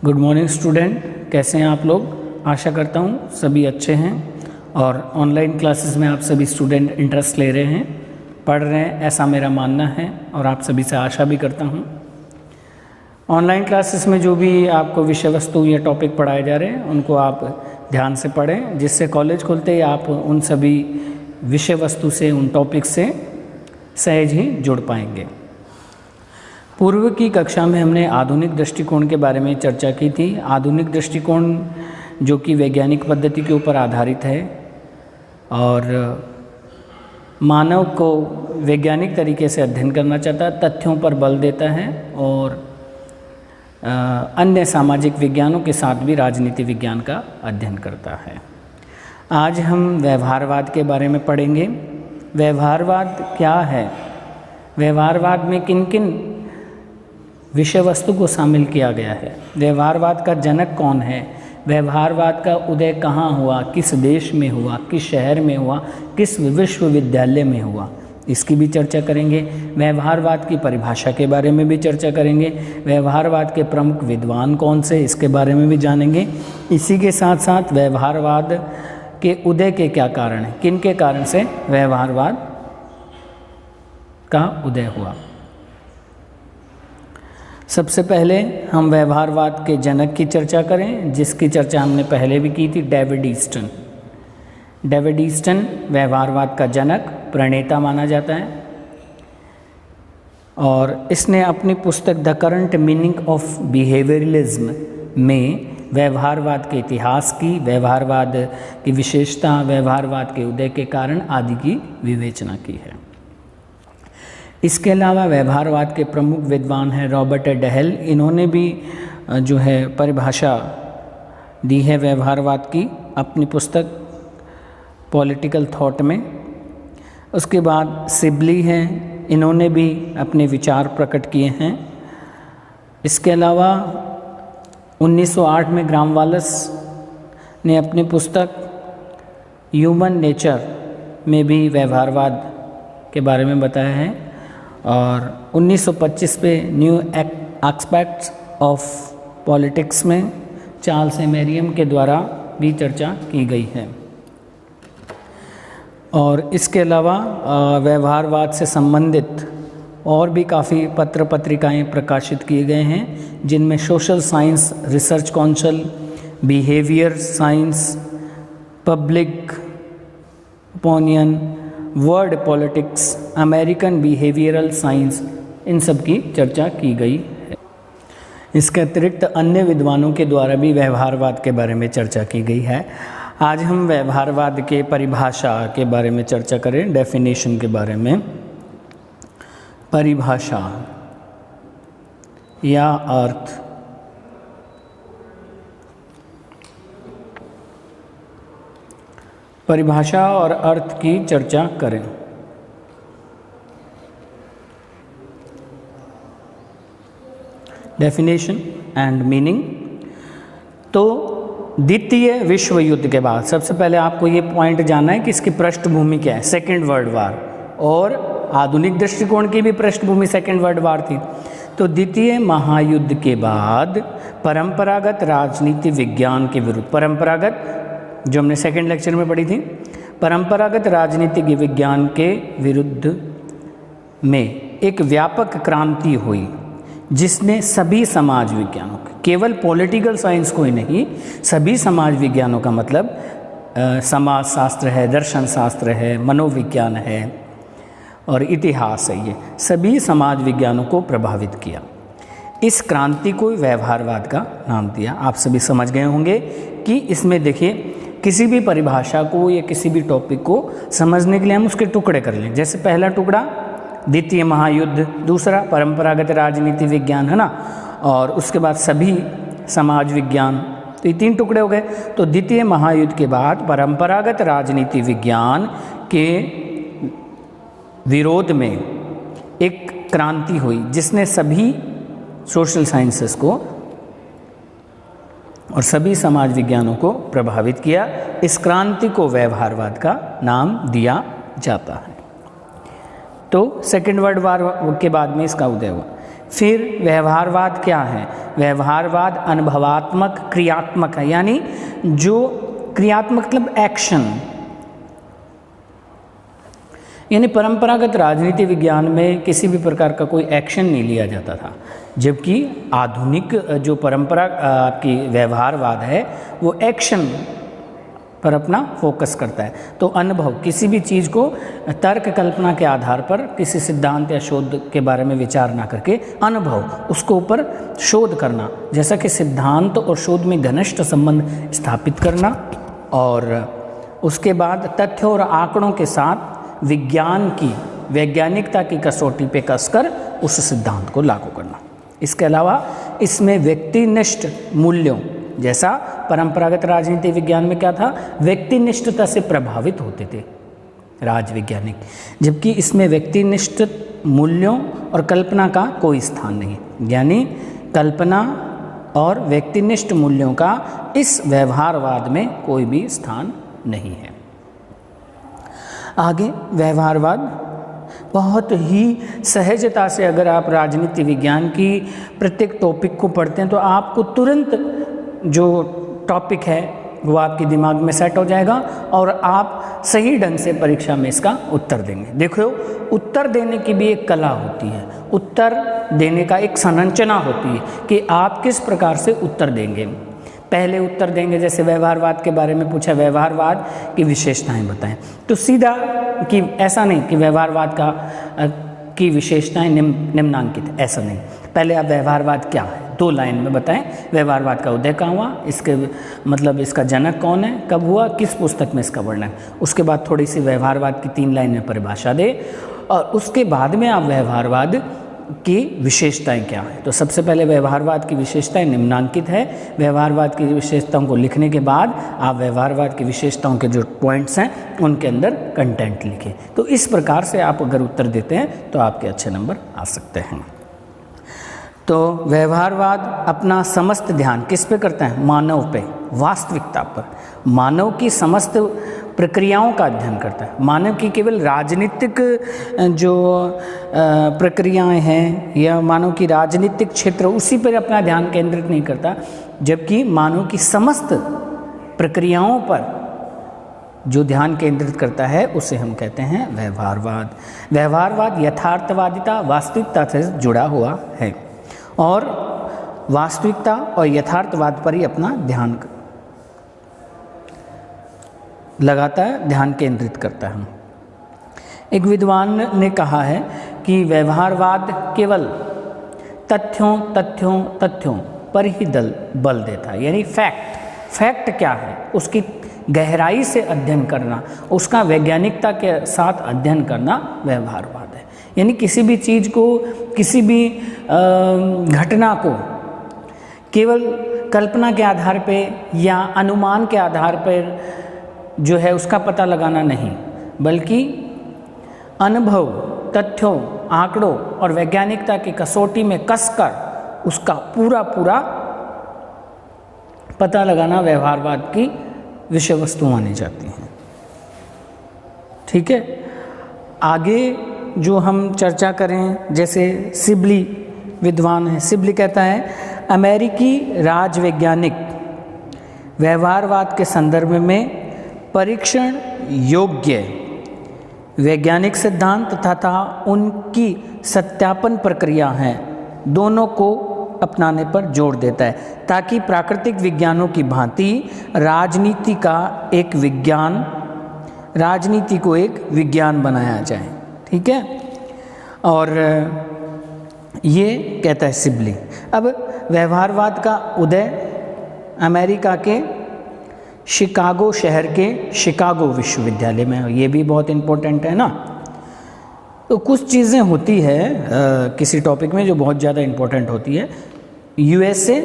Good morning student, कैसे हैं आप लोग। आशा करता हूँ सभी अच्छे हैं और ऑनलाइन क्लासेस में आप सभी स्टूडेंट इंटरेस्ट ले रहे हैं, पढ़ रहे हैं, ऐसा मेरा मानना है और आप सभी से आशा भी करता हूँ। ऑनलाइन क्लासेस में जो भी आपको विषय वस्तु या टॉपिक पढ़ाए जा रहे हैं उनको आप ध्यान से पढ़ें, जिससे कॉलेज खुलते ही आप उन सभी विषय वस्तु से, उन टॉपिक से सहज ही जुड़ पाएंगे। पूर्व की कक्षा में हमने आधुनिक दृष्टिकोण के बारे में चर्चा की थी। आधुनिक दृष्टिकोण जो कि वैज्ञानिक पद्धति के ऊपर आधारित है और मानव को वैज्ञानिक तरीके से अध्ययन करना चाहता है, तथ्यों पर बल देता है और अन्य सामाजिक विज्ञानों के साथ भी राजनीति विज्ञान का अध्ययन करता है। आज हम व्यवहारवाद के बारे में पढ़ेंगे। व्यवहारवाद क्या है, व्यवहारवाद में किन किन विषय वस्तु को शामिल किया गया है, व्यवहारवाद का जनक कौन है, व्यवहारवाद का उदय कहाँ हुआ, किस देश में हुआ, किस शहर में हुआ, किस विश्वविद्यालय में हुआ, इसकी भी चर्चा करेंगे। व्यवहारवाद की परिभाषा के बारे में भी चर्चा करेंगे। व्यवहारवाद के प्रमुख विद्वान कौन से, इसके बारे में भी जानेंगे। इसी के साथ साथ व्यवहारवाद के उदय के क्या कारण हैं, किन के कारण से व्यवहारवाद का उदय हुआ। सबसे पहले हम व्यवहारवाद के जनक की चर्चा करें, जिसकी चर्चा हमने पहले भी की थी, डेविड ईस्टन। डेविड ईस्टन व्यवहारवाद का जनक, प्रणेता माना जाता है और इसने अपनी पुस्तक the current meaning of behaviourism में व्यवहारवाद के इतिहास की, व्यवहारवाद की विशेषता, व्यवहारवाद के उदय के कारण आदि की विवेचना की है। इसके अलावा व्यवहारवाद के प्रमुख विद्वान हैं रॉबर्ट डहेल। इन्होंने भी जो है परिभाषा दी है व्यवहारवाद की अपनी पुस्तक पॉलिटिकल थॉट में। उसके बाद सिबली हैं, इन्होंने भी अपने विचार प्रकट किए हैं। इसके अलावा 1908 में ग्राम वालस ने अपनी पुस्तक ह्यूमन नेचर में भी व्यवहारवाद के बारे में बताया है और 1925 पे न्यू एस्पेक्ट्स ऑफ पॉलिटिक्स में चार्ल्स मेरियम के द्वारा भी चर्चा की गई है। और इसके अलावा व्यवहारवाद से संबंधित और भी काफ़ी पत्र पत्रिकाएं प्रकाशित किए गए हैं, जिनमें social science research council, behaviour science, public opinion, world politics, American behavioural science, इन सब की चर्चा की गई है। इसके अतिरिक्त अन्य विद्वानों के द्वारा भी व्यवहारवाद के बारे में चर्चा की गई है। आज हम व्यवहारवाद के परिभाषा के बारे में चर्चा करें, डेफिनेशन के बारे में। परिभाषा या अर्थ। परिभाषा और अर्थ की चर्चा करें। Definition and meaning. तो द्वितीय विश्व युद्ध के बाद सबसे पहले आपको ये पॉइंट जानना है कि इसकी पृष्ठभूमि क्या है, सेकेंड वर्ल्ड वार, और आधुनिक दृष्टिकोण की भी पृष्ठभूमि सेकेंड वर्ल्ड वार थी। तो द्वितीय महायुद्ध के बाद परंपरागत राजनीति विज्ञान के विरुद्ध, परंपरागत जो हमने सेकेंड लेक्चर में पढ़ी थी, परंपरागत राजनीतिक विज्ञान के विरुद्ध में एक व्यापक क्रांति हुई, जिसने सभी समाज विज्ञानों, केवल पॉलिटिकल साइंस को ही नहीं, सभी समाज विज्ञानों का मतलब समाज शास्त्र है, दर्शन शास्त्र है, मनोविज्ञान है और इतिहास है, ये सभी समाज विज्ञानों को प्रभावित किया। इस क्रांति को व्यवहारवाद का नाम दिया। आप सभी समझ गए होंगे कि इसमें देखिए, किसी भी परिभाषा को या किसी भी टॉपिक को समझने के लिए हम उसके टुकड़े कर लें। जैसे पहला टुकड़ा द्वितीय महायुद्ध, दूसरा परंपरागत राजनीति विज्ञान, है ना, और उसके बाद सभी समाज विज्ञान, तो ये तीन टुकड़े हो गए। तो द्वितीय महायुद्ध के बाद परंपरागत राजनीति विज्ञान के विरोध में एक क्रांति हुई, जिसने सभी सोशल साइंसेस को और सभी समाज विज्ञानों को प्रभावित किया। इस क्रांति को व्यवहारवाद का नाम दिया जाता है। तो सेकेंड वर्ल्ड वार के बाद में इसका उदय हुआ। फिर व्यवहारवाद क्या है? व्यवहारवाद अनुभवात्मक क्रियात्मक है, यानी जो क्रियात्मक मतलब एक्शन, यानी परंपरागत राजनीति विज्ञान में किसी भी प्रकार का कोई एक्शन नहीं लिया जाता था, जबकि आधुनिक जो परंपरा की व्यवहारवाद है वो एक्शन पर अपना फोकस करता है। तो अनुभव, किसी भी चीज़ को तर्क कल्पना के आधार पर किसी सिद्धांत या शोध के बारे में विचार ना करके अनुभव, उसको ऊपर शोध करना, जैसा कि सिद्धांत और शोध में घनिष्ठ संबंध स्थापित करना, और उसके बाद तथ्यों और आंकड़ों के साथ विज्ञान की वैज्ञानिकता की कसौटी पे कसकर उस सिद्धांत को लागू करना। इसके अलावा इसमें व्यक्तिनिष्ठ मूल्यों, जैसा परंपरागत राजनीति विज्ञान में क्या था, व्यक्तिनिष्ठता से प्रभावित होते थे राजवैज्ञानिक, जबकि इसमें व्यक्तिनिष्ठ मूल्यों और कल्पना का कोई स्थान नहीं, यानी कल्पना और व्यक्तिनिष्ठ मूल्यों का इस व्यवहारवाद में कोई भी स्थान नहीं है। आगे व्यवहारवाद, बहुत ही सहजता से अगर आप राजनीति विज्ञान की प्रत्येक टॉपिक को पढ़ते हैं तो आपको तुरंत जो टॉपिक है वो आपके दिमाग में सेट हो जाएगा और आप सही ढंग से परीक्षा में इसका उत्तर देंगे। देखो, उत्तर देने की भी एक कला होती है, उत्तर देने का एक संरचना होती है कि आप किस प्रकार से उत्तर देंगे। पहले उत्तर देंगे, जैसे व्यवहारवाद के बारे में पूछा, व्यवहारवाद की विशेषताएं बताएं, तो सीधा कि ऐसा नहीं कि व्यवहारवाद की विशेषताएं निम्नांकित, ऐसा नहीं। पहले आप व्यवहारवाद क्या है 2 लाइन में बताएं। व्यवहारवाद का उदय कहाँ हुआ, इसके मतलब इसका जनक कौन है, कब हुआ, किस पुस्तक में इसका वर्णन। उसके बाद थोड़ी सी व्यवहारवाद की 3 लाइन में परिभाषा दे, और उसके बाद में आप व्यवहारवाद की विशेषताएं क्या है। तो सबसे पहले व्यवहारवाद की विशेषताएं निम्नांकित है। व्यवहारवाद की विशेषताओं को लिखने के बाद आप व्यवहारवाद की विशेषताओं के जो पॉइंट्स हैं उनके अंदर कंटेंट लिखें। तो इस प्रकार से आप अगर उत्तर देते हैं तो आपके अच्छे नंबर आ सकते हैं। तो व्यवहारवाद अपना समस्त ध्यान किस पे करता है, मानव पे, वास्तविकता पर, मानव की समस्त प्रक्रियाओं का अध्ययन करता है। मानव की केवल राजनीतिक जो प्रक्रियाएं हैं या मानव की राजनीतिक क्षेत्र, उसी पर अपना ध्यान केंद्रित नहीं करता, जबकि मानव की समस्त प्रक्रियाओं पर जो ध्यान केंद्रित करता है उसे हम कहते हैं व्यवहारवाद। व्यवहारवाद यथार्थवादिता, वास्तविकता से जुड़ा हुआ है और वास्तविकता और यथार्थवाद पर ही अपना ध्यान लगाता है, ध्यान केंद्रित करता है। एक विद्वान ने कहा है कि व्यवहारवाद केवल तथ्यों पर ही बल देता है, यानी फैक्ट क्या है उसकी गहराई से अध्ययन करना, उसका वैज्ञानिकता के साथ अध्ययन करना व्यवहारवाद है। यानी किसी भी चीज़ को, किसी भी घटना को केवल कल्पना के आधार पे या अनुमान के आधार पर जो है उसका पता लगाना नहीं, बल्कि अनुभव, तथ्यों, आंकड़ों और वैज्ञानिकता की कसौटी में कसकर उसका पूरा पता लगाना व्यवहारवाद की विषय वस्तु मानी जाती हैं। ठीक है, आगे जो हम चर्चा करें, जैसे सिबली विद्वान है, सिबली कहता है अमेरिकी राजवैज्ञानिक व्यवहारवाद के संदर्भ में परीक्षण योग्य वैज्ञानिक सिद्धांत तथा उनकी सत्यापन प्रक्रिया हैं, दोनों को अपनाने पर जोर देता है, ताकि प्राकृतिक विज्ञानों की भांति राजनीति को एक विज्ञान बनाया जाए। ठीक है, और ये कहता है सिबली। अब व्यवहारवाद का उदय अमेरिका के शिकागो शहर के शिकागो विश्वविद्यालय में, ये भी बहुत इम्पोर्टेंट है ना। तो कुछ चीज़ें होती है किसी टॉपिक में जो बहुत ज़्यादा इम्पोर्टेंट होती है। USA,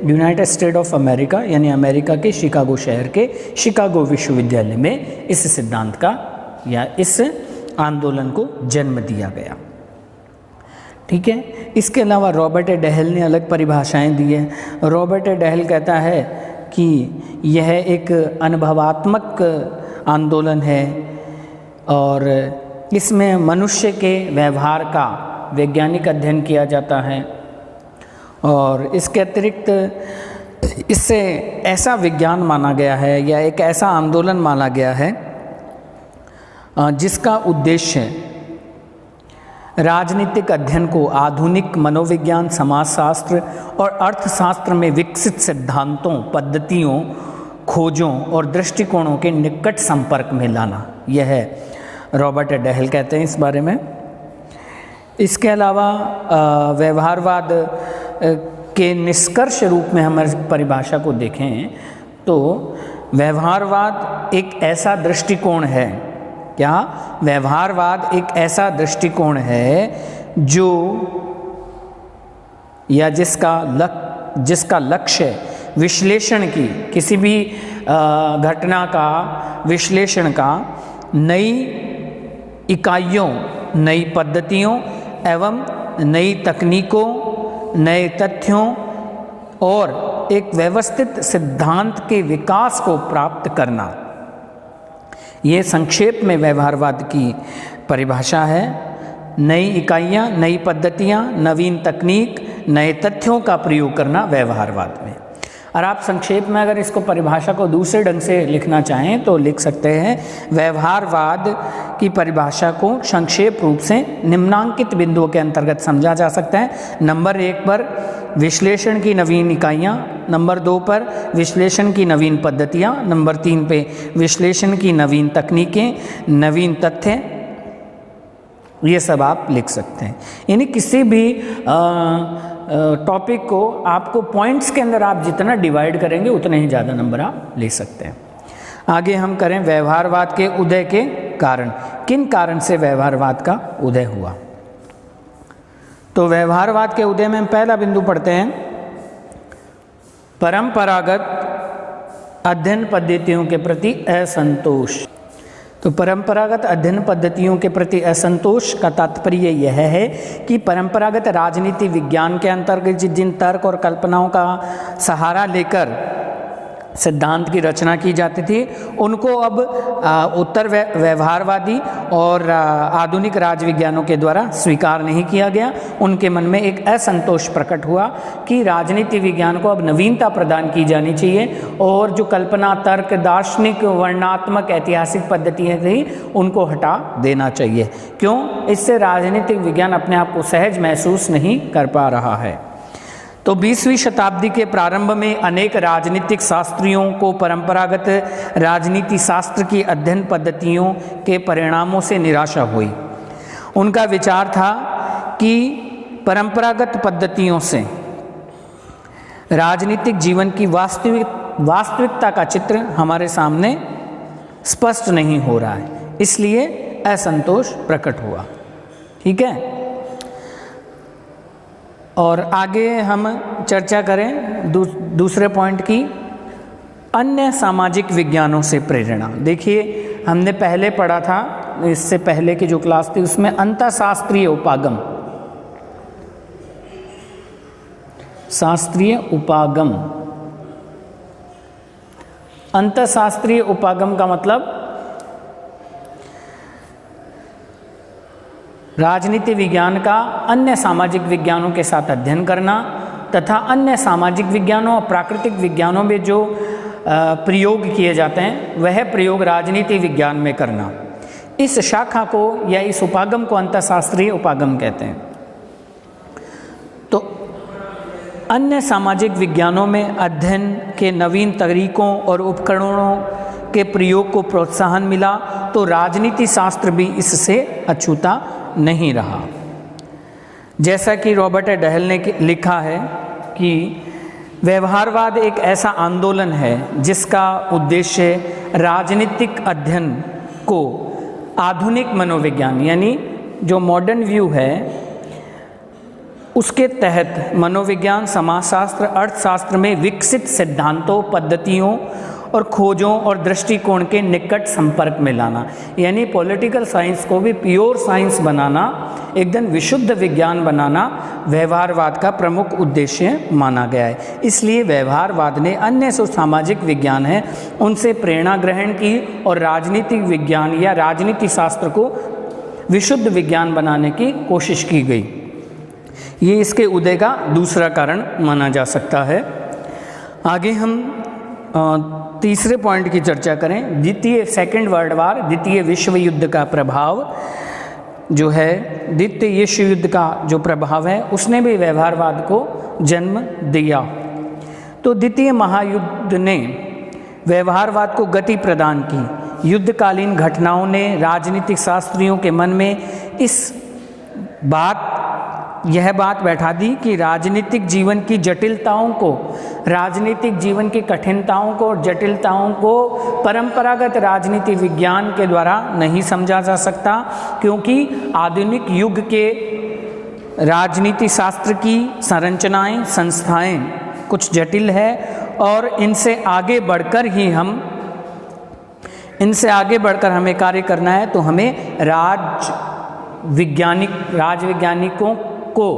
United state of America, यानी अमेरिका के शिकागो शहर के शिकागो विश्वविद्यालय में इस सिद्धांत का या इस आंदोलन को जन्म दिया गया। ठीक है, इसके अलावा रॉबर्ट डहल ने अलग परिभाषाएं दी है। रॉबर्ट डहल कहता है कि यह एक अनुभवात्मक आंदोलन है और इसमें मनुष्य के व्यवहार का वैज्ञानिक अध्ययन किया जाता है। और इसके अतिरिक्त इससे ऐसा विज्ञान माना गया है या एक ऐसा आंदोलन माना गया है जिसका उद्देश्य राजनीतिक अध्ययन को आधुनिक मनोविज्ञान, समाजशास्त्र और अर्थशास्त्र में विकसित सिद्धांतों, पद्धतियों, खोजों और दृष्टिकोणों के निकट संपर्क में लाना। यह है रॉबर्ट डहल कहते हैं इस बारे में। इसके अलावा व्यवहारवाद के निष्कर्ष रूप में हम परिभाषा को देखें तो व्यवहारवाद एक ऐसा दृष्टिकोण है, क्या व्यवहारवाद एक ऐसा दृष्टिकोण है जो या जिसका लक्ष्य विश्लेषण की, किसी भी घटना का विश्लेषण का नई इकाइयों, नई पद्धतियों एवं नई तकनीकों, नए तथ्यों और एक व्यवस्थित सिद्धांत के विकास को प्राप्त करना। ये संक्षेप में व्यवहारवाद की परिभाषा है। नई इकाइयाँ, नई पद्धतियाँ, नवीन तकनीक, नए तथ्यों का प्रयोग करना व्यवहारवाद में। और आप संक्षेप में अगर इसको परिभाषा को दूसरे ढंग से लिखना चाहें तो लिख सकते हैं, व्यवहारवाद की परिभाषा को संक्षेप रूप से निम्नांकित बिंदुओं के अंतर्गत समझा जा सकता है। नंबर 1 पर विश्लेषण की नवीन इकाइयाँ, नंबर 2 पर विश्लेषण की नवीन पद्धतियाँ, नंबर 3 पे विश्लेषण की नवीन तकनीकें, नवीन तथ्य, ये सब आप लिख सकते हैं। यानी किसी भी टॉपिक को आपको पॉइंट्स के अंदर आप जितना डिवाइड करेंगे उतने ही ज़्यादा नंबर आप ले सकते हैं। आगे हम करें व्यवहारवाद के उदय के कारण। किन कारण से व्यवहारवाद का उदय हुआ? तो व्यवहारवाद के उदय में हम पहला बिंदु पढ़ते हैं, परंपरागत अध्ययन पद्धतियों के प्रति असंतोष। तो परंपरागत अध्ययन पद्धतियों के प्रति असंतोष का तात्पर्य यह है कि परंपरागत राजनीति विज्ञान के अंतर्गत जिन तर्क और कल्पनाओं का सहारा लेकर सिद्धांत की रचना की जाती थी, उनको अब उत्तर व्यवहारवादी और आधुनिक राजविज्ञानों के द्वारा स्वीकार नहीं किया गया। उनके मन में एक असंतोष प्रकट हुआ कि राजनीति विज्ञान को अब नवीनता प्रदान की जानी चाहिए और जो कल्पना, तर्क, दार्शनिक, वर्णनात्मक, ऐतिहासिक पद्धतियाँ थी उनको हटा देना चाहिए। क्यों? इससे राजनीतिक विज्ञान अपने आप को सहज महसूस नहीं कर पा रहा है। तो 20वीं शताब्दी के प्रारंभ में अनेक राजनीतिक शास्त्रियों को परंपरागत राजनीति शास्त्र की अध्ययन पद्धतियों के परिणामों से निराशा हुई। उनका विचार था कि परंपरागत पद्धतियों से राजनीतिक जीवन की वास्तविकता का चित्र हमारे सामने स्पष्ट नहीं हो रहा है, इसलिए असंतोष प्रकट हुआ। ठीक है, और आगे हम चर्चा करें दूसरे पॉइंट की, अन्य सामाजिक विज्ञानों से प्रेरणा। देखिए, हमने पहले पढ़ा था, इससे पहले की जो क्लास थी उसमें अंतःशास्त्रीय उपागम, शास्त्रीय उपागम, अंतःशास्त्रीय उपागम का मतलब राजनीति विज्ञान का अन्य सामाजिक विज्ञानों के साथ अध्ययन करना तथा अन्य सामाजिक विज्ञानों और प्राकृतिक विज्ञानों में जो प्रयोग किए जाते हैं वह प्रयोग राजनीति विज्ञान में करना। इस शाखा को या इस उपागम को अंतःशास्त्रीय उपागम कहते हैं। तो अन्य सामाजिक विज्ञानों में अध्ययन के नवीन तरीकों और उपकरणों के प्रयोग को प्रोत्साहन मिला तो राजनीति शास्त्र भी इससे अछूता नहीं रहा। जैसा कि रॉबर्ट डहल ने लिखा है कि व्यवहारवाद एक ऐसा आंदोलन है जिसका उद्देश्य राजनीतिक अध्ययन को आधुनिक मनोविज्ञान यानी जो मॉडर्न व्यू है उसके तहत मनोविज्ञान, समाजशास्त्र, अर्थशास्त्र में विकसित सिद्धांतों, पद्धतियों और खोजों और दृष्टिकोण के निकट संपर्क में लाना। यानी पॉलिटिकल साइंस को भी प्योर साइंस बनाना, एकदम विशुद्ध विज्ञान बनाना व्यवहारवाद का प्रमुख उद्देश्य माना गया है। इसलिए व्यवहारवाद ने अन्य जो सामाजिक विज्ञान हैं उनसे प्रेरणा ग्रहण की और राजनीतिक विज्ञान या राजनीति शास्त्र को विशुद्ध विज्ञान बनाने की कोशिश की गई। ये इसके उदय का दूसरा कारण माना जा सकता है। आगे हम तीसरे पॉइंट की चर्चा करें। सेकेंड वर्ल्ड वार, द्वितीय विश्व युद्ध का प्रभाव जो है, द्वितीय विश्व युद्ध का जो प्रभाव है उसने भी व्यवहारवाद को जन्म दिया। तो द्वितीय महायुद्ध ने व्यवहारवाद को गति प्रदान की। युद्धकालीन घटनाओं ने राजनीतिक शास्त्रियों के मन में यह बात बैठा दी कि राजनीतिक जीवन की जटिलताओं को, राजनीतिक जीवन की कठिनताओं को और जटिलताओं को परंपरागत राजनीति विज्ञान के द्वारा नहीं समझा जा सकता, क्योंकि आधुनिक युग के राजनीति शास्त्र की संरचनाएं, संस्थाएं कुछ जटिल है और इनसे आगे बढ़कर हमें कार्य करना है तो हमें राजवैज्ञानिकों को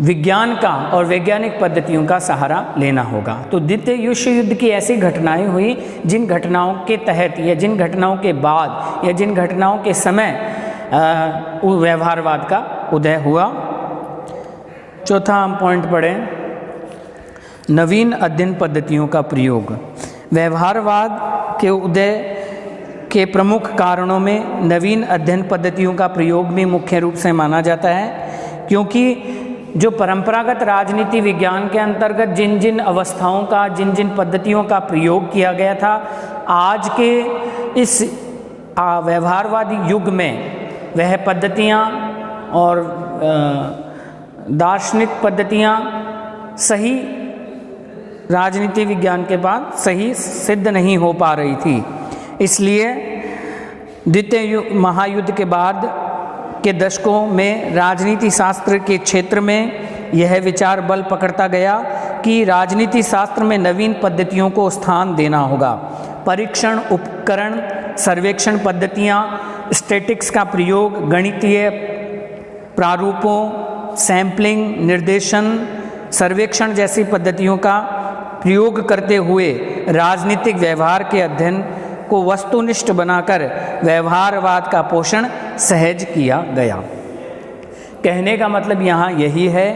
विज्ञान का और वैज्ञानिक पद्धतियों का सहारा लेना होगा। तो द्वितीय विश्व युद्ध की ऐसी घटनाएं हुई जिन घटनाओं के तहत या जिन घटनाओं के बाद या जिन घटनाओं के समय व्यवहारवाद का उदय हुआ। चौथा हम पॉइंट पढ़ें, नवीन अध्ययन पद्धतियों का प्रयोग। व्यवहारवाद के उदय के प्रमुख कारणों में नवीन अध्ययन पद्धतियों का प्रयोग भी मुख्य रूप से माना जाता है, क्योंकि जो परंपरागत राजनीति विज्ञान के अंतर्गत जिन जिन अवस्थाओं का, जिन जिन पद्धतियों का प्रयोग किया गया था, आज के इस व्यवहारवादी युग में वह पद्धतियाँ और दार्शनिक पद्धतियाँ सही राजनीति विज्ञान के बाद सही सिद्ध नहीं हो पा रही थी। इसलिए द्वितीय महायुद्ध के बाद के दशकों में राजनीति शास्त्र के क्षेत्र में यह विचार बल पकड़ता गया कि राजनीति शास्त्र में नवीन पद्धतियों को स्थान देना होगा। परीक्षण उपकरण, सर्वेक्षण पद्धतियाँ, स्टैटिक्स का प्रयोग, गणितीय प्रारूपों, सैंपलिंग, निर्देशन, सर्वेक्षण जैसी पद्धतियों का प्रयोग करते हुए राजनीतिक व्यवहार के अध्ययन को वस्तुनिष्ठ बनाकर व्यवहारवाद का पोषण सहज किया गया। कहने का मतलब यहाँ यही है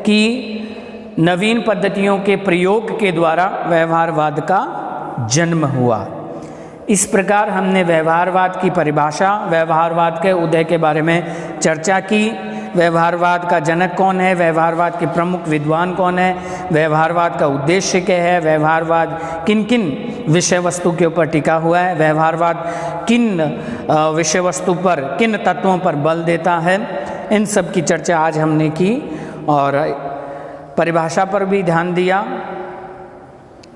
कि नवीन पद्धतियों के प्रयोग के द्वारा व्यवहारवाद का जन्म हुआ। इस प्रकार हमने व्यवहारवाद की परिभाषा, व्यवहारवाद के उदय के बारे में चर्चा की। व्यवहारवाद का जनक कौन है, व्यवहारवाद के प्रमुख विद्वान कौन है, व्यवहारवाद का उद्देश्य क्या है, व्यवहारवाद किन किन विषय वस्तु के ऊपर टिका हुआ है, व्यवहारवाद किन विषय वस्तु पर, किन तत्वों पर बल देता है, इन सब की चर्चा आज हमने की और परिभाषा पर भी ध्यान दिया।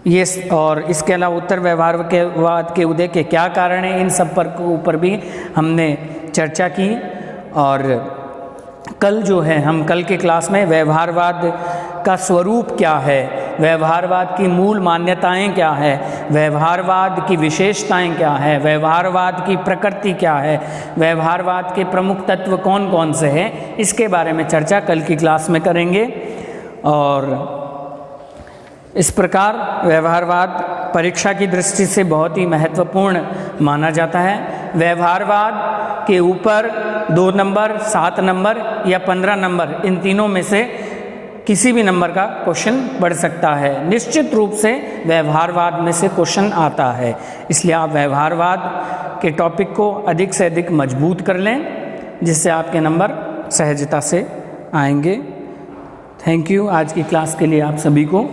ये और इसके अलावा उत्तर व्यवहारवाद के उदय के क्या कारण हैं, इन सब पर ऊपर भी हमने चर्चा की। और कल जो है हम कल के क्लास में व्यवहारवाद का स्वरूप क्या है, व्यवहारवाद की मूल मान्यताएं क्या है, व्यवहारवाद की विशेषताएं क्या है, व्यवहारवाद की प्रकृति क्या है, व्यवहारवाद के प्रमुख तत्व कौन कौन से हैं, इसके बारे में चर्चा कल की क्लास में करेंगे। और इस प्रकार व्यवहारवाद परीक्षा की दृष्टि से बहुत ही महत्वपूर्ण माना जाता है। व्यवहारवाद के ऊपर 2 नंबर, 7 नंबर या 15 नंबर, इन तीनों में से किसी भी नंबर का क्वेश्चन बढ़ सकता है। निश्चित रूप से व्यवहारवाद में से क्वेश्चन आता है, इसलिए आप व्यवहारवाद के टॉपिक को अधिक से अधिक मजबूत कर लें, जिससे आपके नंबर सहजता से आएंगे। थैंक यू आज की क्लास के लिए आप सभी को,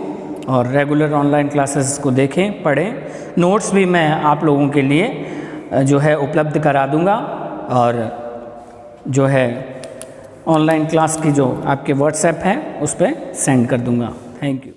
और रेगुलर ऑनलाइन क्लासेस को देखें, पढ़ें। नोट्स भी मैं आप लोगों के लिए जो है उपलब्ध करा दूंगा, और जो है ऑनलाइन क्लास की जो आपके व्हाट्सएप हैं उस पर सेंड कर दूंगा। Thank you.